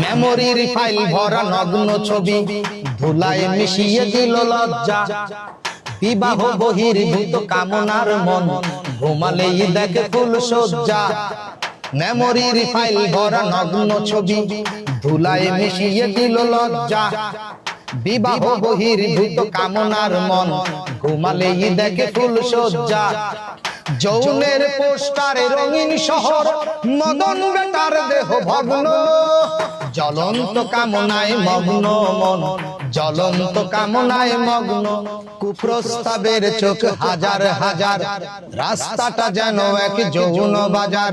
মেমোরির ফাইল ভরা নগ্ন ছবি ধুলায় মিশিয়ে দিল লজ্জা। বিবাহ বহির্ভূত কামনার মন ঘুমালেই দেখে ফুল সজ্জা। মেমোরির ফাইল ভরা নগ্ন ছবি ধুলায় মিশিয়ে দিল লজ্জা। বিবাহ বহির্ভূত কামনার মন ঘুমালেই দেখে ফুল সজ্জা। যৌনের পোস্টারে রঙিন শহর মদন বেটার দেহ ভগ্ন। জ্বলন্ত কামনায় মগ্ন মন, জ্বলন্ত কামনায় মগ্ন। কুপ্রস্তাবের চোখ হাজার হাজার, রাস্তাটা যেন এক যৌন বাজার।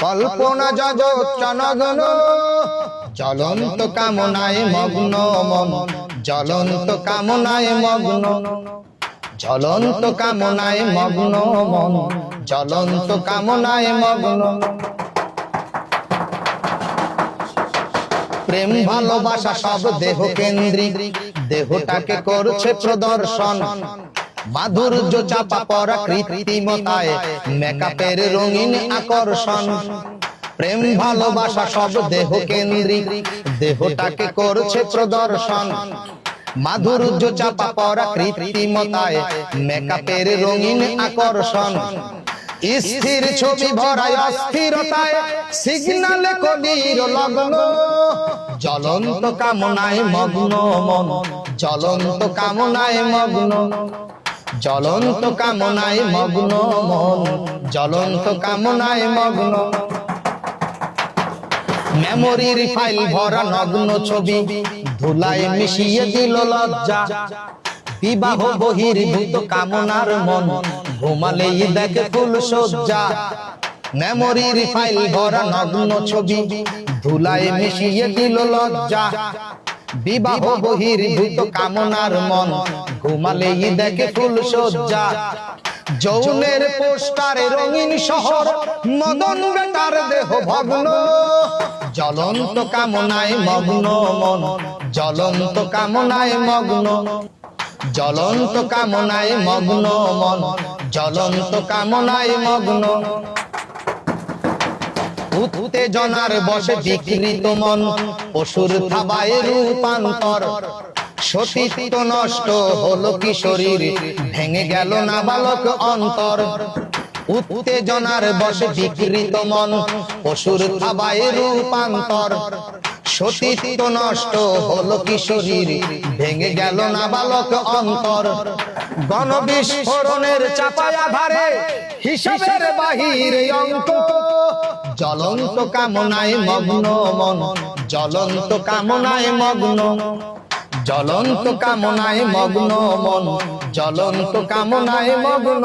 কল্পনা জগৎ চনগ্ন, জ্বলন্ত কামনায় মগ্ন মন, জ্বলন্ত কামনায় মগ্ন। জ্বলন্ত কামনায় মগ্ন মন, জ্বলন্ত কামনায় মগ্ন। প্রেম ভালোবাসা সব দেহ কেন্দ্রিক, দেহটাকে করছে প্রদর্শন। মাধুর্য চাপা পড়া কৃত্রিমতায়, মেকআপের রঙিন আকর্ষণ। প্রেম ভালোবাসা সব দেহ কেন্দ্রিক, দেহটাকে করছে প্রদর্শন। মাধুর্য চাপা পড়া কৃত্রিমতায়, মেকআপের রঙিন আকর্ষণ। স্থির ছবি ভরায় অস্থিরতায়, সিগনালে কলির লগ্ন। জ্বলন্ত কামনায় মগ্ন মন, জ্বলন্ত কামনায় মগ্ন। জ্বলন্ত কামনায় মগ্ন মন, জ্বলন্ত কামনায় মগ্ন। মেমোরির ফাইল ভরা নগ্ন ছবি ধুলায় মিশিয়ে দিল লজ্জা। বিবাহ বহির্ভূত কামনার মন ঘুমালেই দেখে ফুল সজ্জা। মেমোরির ফাইল ভরা নগ্ন ছবি ধুলায় মিশিয়ে দিল লজ্জা। বিবাহ বহির্ভূত কামনার মন ঘুমালেই দেখে ফুল সজ্জা। যৌনের পোস্টারে রঙিন শহর মদন বেটার দেহ ভগ্ন। জ্বলন্ত কামনায় মগ্ন মন, জ্বলন্ত কামনায় মগ্ন। জ্বলন্ত কামনায় মগ্ন মন, জ্বলন্ত কামনায় মগ্ন। উত্তেজনার বশে বিকৃত মন পশুর থাবায় রূপান্তর। সতীত্ব নষ্ট হলো কিশোরীর, ভেঙে গেল নাবালক অন্তর। উত্তেজনার বশে বিকৃত মন পশুর থাবায় রূপান্তর। সতীত্ব নষ্ট হলো কিশোরীর, ভেঙে গেল নাবালক অন্তর। গণবিস্ফোরণের চাপায় আধারে হিসাবের বাহিরে অঙ্ক। জ্বলন্ত কামনায় মগ্ন মন, জ্বলন্ত কামনায় মগ্ন। জ্বলন্ত কামনায় মগ্ন মন, জ্বলন্ত কামনায় মগ্ন।